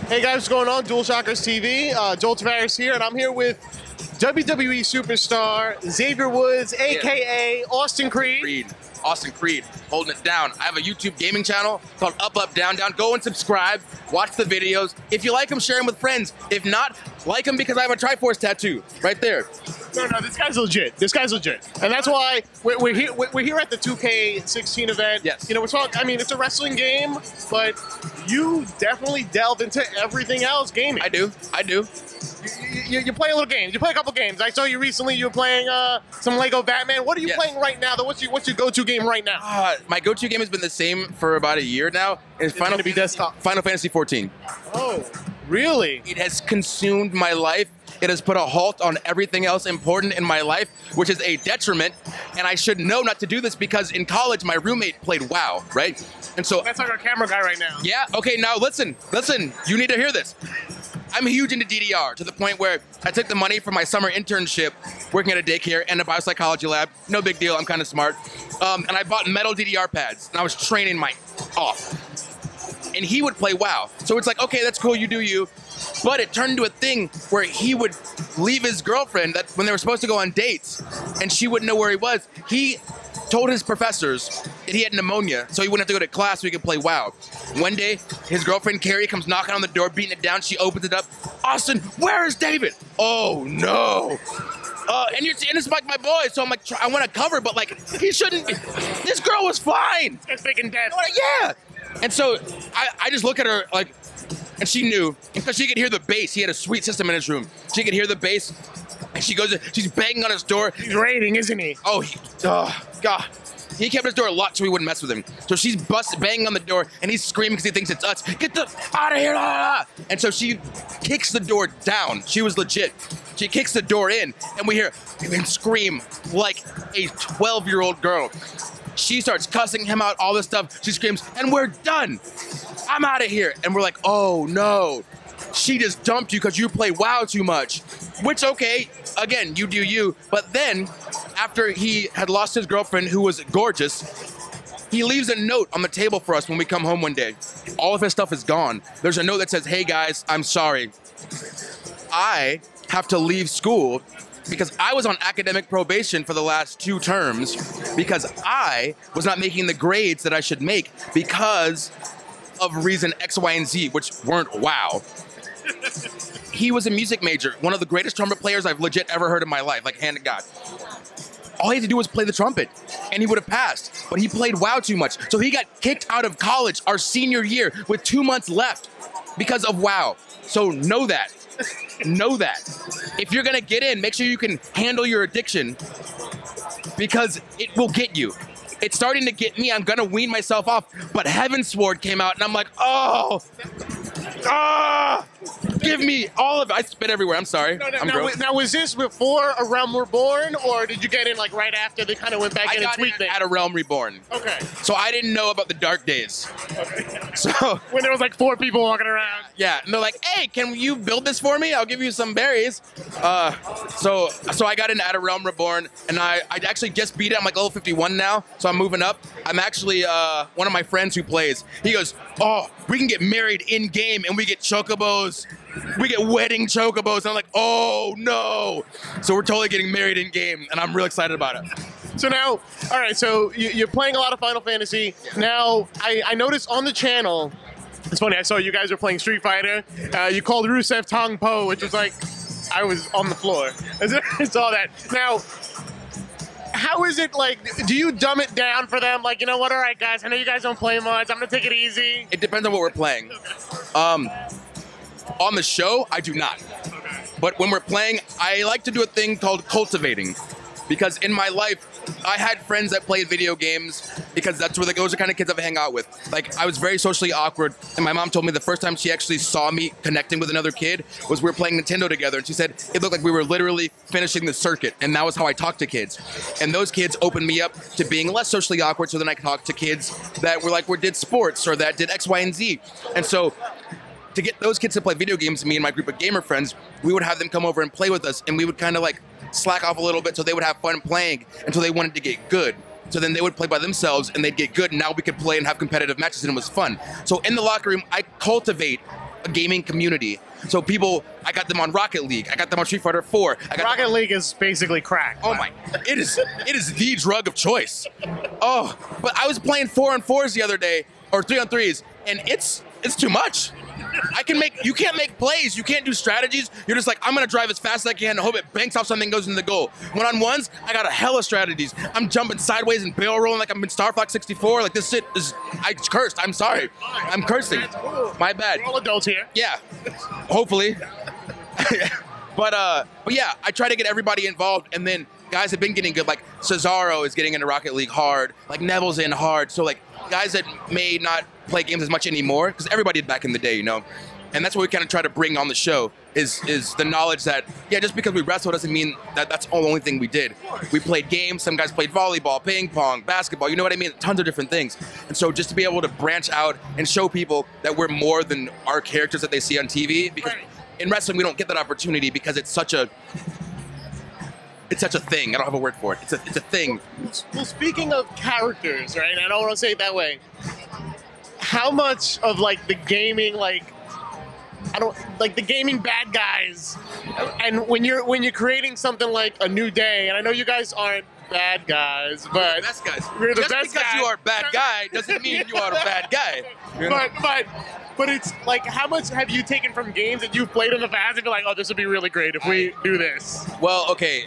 Hey guys, what's going on? DualShockers TV. Joel Tavares here, and I'm here with WWE Superstar Xavier Woods, aka Austin Creed. Austin Creed, holding it down. I have a YouTube gaming channel called Up, Up, Down, Down. Go and subscribe. Watch the videos. If you like them, share them with friends. If not, like them because I have a Triforce tattoo right there. No, this guy's legit. This guy's legit, and that's why we're here at the 2K16 event. Yes. You know, I mean, it's a wrestling game, but you definitely delve into everything else gaming. I do. You play a little games. You play a couple games. I saw you recently. You were playing some Lego Batman. What are you playing right now? What's your go-to game right now? My go-to game has been the same for about a year now. It's Final Fantasy XIV. Oh, really? It has consumed my life. It has put a halt on everything else important in my life, which is a detriment. And I should know not to do this because in college, my roommate played WoW, right? And so that's like our camera guy right now. Yeah. Okay. Now listen. You need to hear this. I'm huge into DDR to the point where I took the money from my summer internship working at a daycare and a biopsychology lab. No big deal. I'm kind of smart. And I bought metal DDR pads and I was training my off. And he would play WoW. So it's like, okay, that's cool. You do you. But it turned into a thing where he would leave his girlfriend that when they were supposed to go on dates and she wouldn't know where he was. He told his professors that he had pneumonia, so he wouldn't have to go to class so he could play WoW. One day, his girlfriend Carrie comes knocking on the door, beating it down. She opens it up. Austin, where is David? Oh no! And it's like my boy, so I'm like, I want to cover, but like he shouldn't be. This girl was fine. It's faking death. Yeah. And so I just look at her like, and she knew because she could hear the bass. He had a sweet system in his room. She could hear the bass. And she goes, she's banging on his door. He's raiding, isn't he? Oh, God. He kept his door locked so we wouldn't mess with him. So she's banging on the door, and he's screaming because he thinks it's us. Get the out of here! And so she kicks the door down. She was legit. She kicks the door in, and we hear him scream like a 12-year-old girl. She starts cussing him out, all this stuff. She screams, and we're done. I'm out of here. And we're like, oh, no. She just dumped you because you play WoW too much. Which, okay, again, you do you. But then, after he had lost his girlfriend, who was gorgeous, he leaves a note on the table for us when we come home one day. All of his stuff is gone. There's a note that says, hey, guys, I'm sorry. I have to leave school because I was on academic probation for the last 2 terms because I was not making the grades that I should make because of reason X, Y, and Z, which weren't WoW. He was a music major, one of the greatest trumpet players I've legit ever heard in my life, like hand to God. All he had to do was play the trumpet, and he would have passed. But he played WoW too much, so he got kicked out of college our senior year with 2 months left because of WoW. So know that. Know that. If you're gonna get in, make sure you can handle your addiction because it will get you. It's starting to get me. I'm gonna wean myself off, but Heaven's Sword came out, and I'm like, oh, give me all of it. I spit everywhere. I'm sorry. Now, was this before A Realm Reborn, or did you get in like right after they kind of went back in and tweaked it? At A Realm Reborn. Okay. So I didn't know about the dark days. Okay. So when there was like 4 people walking around. Yeah, and they're like, hey, can you build this for me? I'll give you some berries. So I got into At A Realm Reborn, and I actually just beat it. I'm like level 51 now, so I'm moving up. I'm actually one of my friends who plays. He goes, oh, we can get married in game, and we get chocobos. We get wedding chocobos. And I'm like, oh no. So we're totally getting married in game, and I'm real excited about it. So now, all right, so you're playing a lot of Final Fantasy. Now, I noticed on the channel, it's funny, I saw you guys were playing Street Fighter. You called Rusev Tong Po, which was like, I was on the floor. I saw that. Now, how is it like, do you dumb it down for them? Like, you know what, all right, guys, I know you guys don't play much. I'm going to take it easy. It depends on what we're playing. On the show, I do not. Okay. But when we're playing, I like to do a thing called cultivating. Because in my life, I had friends that played video games because those are the kind of kids I hang out with. Like, I was very socially awkward, and my mom told me the first time she actually saw me connecting with another kid was we were playing Nintendo together, and she said it looked like we were literally finishing the circuit, and that was how I talked to kids. And those kids opened me up to being less socially awkward, so then I talked to kids that were like, did sports or that did X, Y, and Z. And so to get those kids to play video games, me and my group of gamer friends, we would have them come over and play with us, and we would kind of like slack off a little bit so they would have fun playing until they wanted to get good. So then they would play by themselves and they'd get good, and now we could play and have competitive matches, and it was fun. So in the locker room, I cultivate a gaming community. So people, I got them on Rocket League. I got them on Street Fighter 4. Rocket League is basically crack. Oh my, it is the drug of choice. Oh, but I was playing 4-on-4s the other day, or 3-on-3s, and it's too much. You can't make plays, you can't do strategies. You're just like, I'm gonna drive as fast as I can and hope it banks off something and goes into the goal. One-on-ones, I got a hella strategies. I'm jumping sideways and barrel rolling like I'm in Star Fox 64. Like this shit is, I cursed, I'm sorry. I'm cursing, my bad. We're all adults here. Yeah, hopefully. But yeah, I try to get everybody involved, and then guys have been getting good. Like Cesaro is getting into Rocket League hard. Like Neville's in hard. So like guys that may not play games as much anymore, because everybody did back in the day, you know. And that's what we kind of try to bring on the show is the knowledge that, yeah, just because we wrestle doesn't mean that that's the only thing we did. We played games. Some guys played volleyball, ping pong, basketball. You know what I mean? Tons of different things. And so just to be able to branch out and show people that we're more than our characters that they see on TV, because in wrestling we don't get that opportunity because it's such a thing. I don't have a word for it. It's a thing. Well, speaking of characters, right? I don't want to say it that way. How much of like the gaming, the gaming bad guys, and when you're creating something like a New Day, and I know you guys aren't bad guys, but we're the best guys. We're the just best because guys. You are a bad guy doesn't mean you are a bad guy. You know? But it's like, how much have you taken from games that you've played in the past and be like, oh, this would be really great if we do this? Well, okay.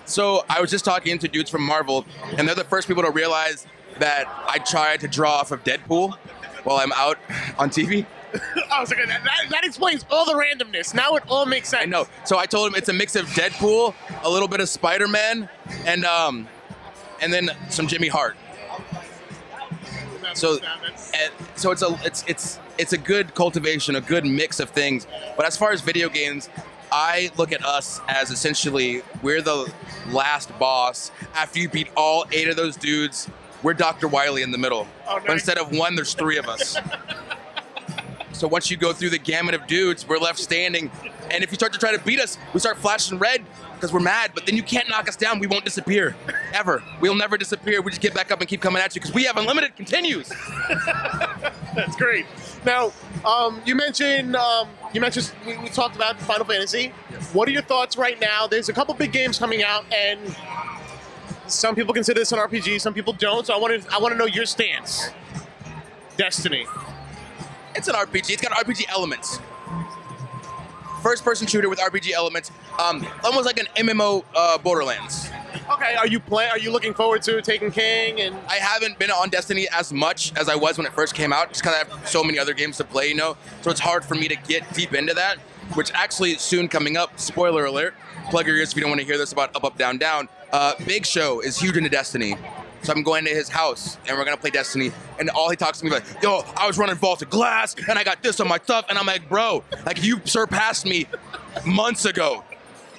So I was just talking to dudes from Marvel, and they're the first people to realize that I tried to draw off of Deadpool while I'm out on TV. Oh, so that explains all the randomness. Now it all makes sense. I know. So I told him it's a mix of Deadpool, a little bit of Spider-Man, and then some Jimmy Hart. So it's a good cultivation, a good mix of things. But as far as video games, I look at us as essentially we're the last boss. After you beat all 8 of those dudes, we're Dr. Wily in the middle. Oh, nice. But instead of 1, there's 3 of us. So once you go through the gamut of dudes, we're left standing. And if you start to try to beat us, we start flashing red because we're mad. But then you can't knock us down. We won't disappear, ever. We'll never disappear. We just get back up and keep coming at you because we have unlimited continues. That's great. Now, you mentioned we talked about Final Fantasy. What are your thoughts right now? There's a couple big games coming out, and some people consider this an RPG, some people don't. So I want to know your stance. Destiny. It's an RPG. It's got RPG elements. First-person shooter with RPG elements, almost like an MMO Borderlands. Okay, are you looking forward to Taken King? And I haven't been on Destiny as much as I was when it first came out, just because I have so many other games to play, you know. So it's hard for me to get deep into that, which actually is soon coming up. Spoiler alert. Plug your ears if you don't want to hear this about Up, Up, Down, Down. Big Show is huge into Destiny. So I'm going to his house, and we're going to play Destiny, and all he talks to me like, yo, I was running Vault of Glass, and I got this on my stuff, and I'm like, bro, like, you surpassed me months ago.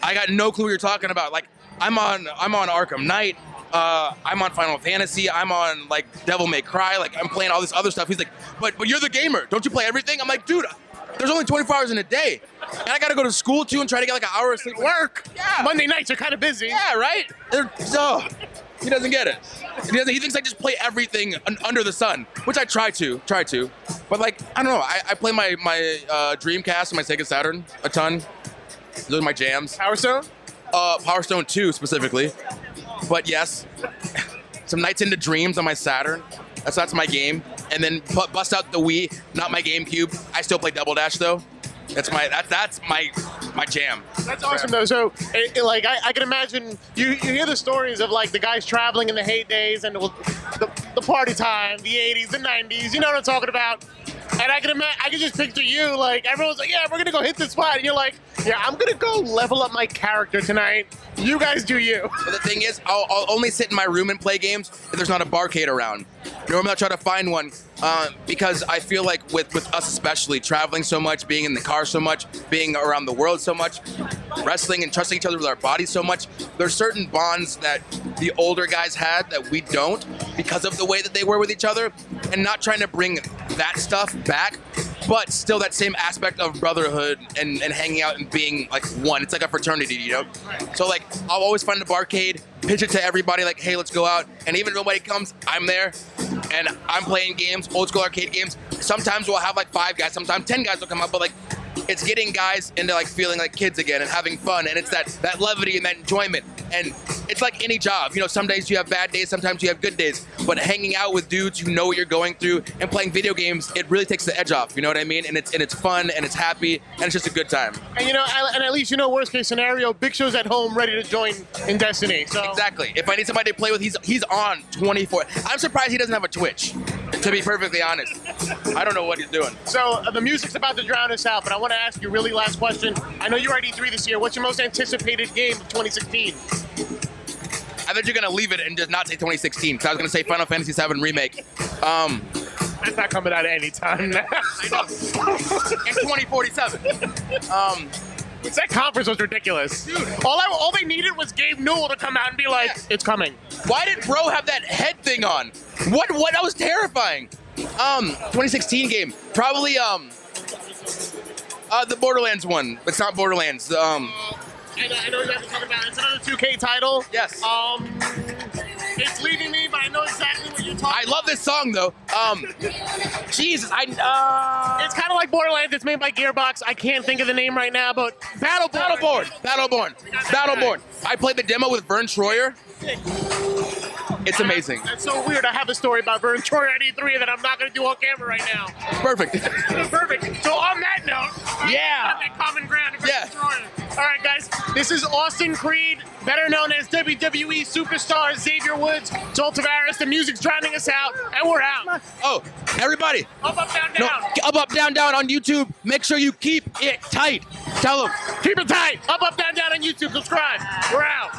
I got no clue what you're talking about. Like, I'm on Arkham Knight, I'm on Final Fantasy, I'm on, like, Devil May Cry, like, I'm playing all this other stuff. He's like, but you're the gamer. Don't you play everything? I'm like, dude, there's only 24 hours in a day, and I got to go to school, too, and try to get, like, an hour of sleep. Work. Yeah. Monday nights are kind of busy. Yeah, right? So... He doesn't get it. He thinks I just play everything under the sun, which I try to. But like, I don't know. I play my Dreamcast and my Sega Saturn a ton. Those are my jams. Power Stone? Power Stone 2 specifically. But yes, some Nights into Dreams on my Saturn. That's my game. And then bust out the Wii, not my GameCube. I still play Double Dash though. That's my jam. That's awesome though. So, I can imagine you hear the stories of like the guys traveling in the heydays and the party time, the 80s, the 90s. You know what I'm talking about? And I can just picture you like everyone's like, yeah, we're gonna go hit this spot, and you're like, yeah, I'm gonna go level up my character tonight. You guys do you. But the thing is, I'll only sit in my room and play games if there's not a barcade around. Normally I'll try to find one because I feel like with us especially, traveling so much, being in the car so much, being around the world so much, wrestling and trusting each other with our bodies so much, there's certain bonds that the older guys had that we don't because of the way that they were with each other, and not trying to bring that stuff back, but still that same aspect of brotherhood and hanging out and being like one. It's like a fraternity, you know? So like, I'll always find a barcade, pitch it to everybody like, hey, let's go out. And even if nobody comes, I'm there. and I'm playing games, old school arcade games. Sometimes we'll have like 5 guys, sometimes 10 guys will come up, but like it's getting guys into like feeling like kids again and having fun, and it's that levity and that enjoyment. And it's like any job, you know, some days you have bad days, sometimes you have good days, but hanging out with dudes who know what you're going through and playing video games, it really takes the edge off, you know what I mean? And it's fun and it's happy and it's just a good time. And you know, and at least you know, worst case scenario, Big Show's at home ready to join in Destiny. So exactly. If I need somebody to play with, he's on 24. I'm surprised he doesn't have a Twitch, to be perfectly honest. I don't know what he's doing. So the music's about to drown us out, but I want to ask you a really last question. I know you're at E3 this year. What's your most anticipated game of 2016? I thought you're going to leave it and just not say 2016, because I was going to say Final Fantasy VII Remake. That's not coming out at any time now. I know. In 2047. That conference was ridiculous. Dude, all they needed was Gabe Newell to come out and be like, it's coming. Why did Bro have that head thing on? What? That was terrifying. 2016 game. Probably the Borderlands one. It's not Borderlands. I know what you have to talk about. It's another 2K title. Yes. It's leaving me, but I know exactly what you're talking about. I love this song though. Jesus, It's kind of like Borderlands. It's made by Gearbox. I can't think of the name right now, but Battleborn. I played the demo with Vern Troyer. It's amazing. That's so weird. I have a story about Vern Troyer at E3 that I'm not going to do on camera right now. Perfect. Perfect. So on that note, yeah, that common ground. Yeah. All right, guys. This is Austin Creed, better known as WWE Superstar Xavier Woods. Joel Tavares. The music's drowning us out, and we're out. Oh, everybody. Up, down, down. No, up, down on YouTube. Make sure you keep it tight. Tell them. Keep it tight. Up, down on YouTube. Subscribe. We're out.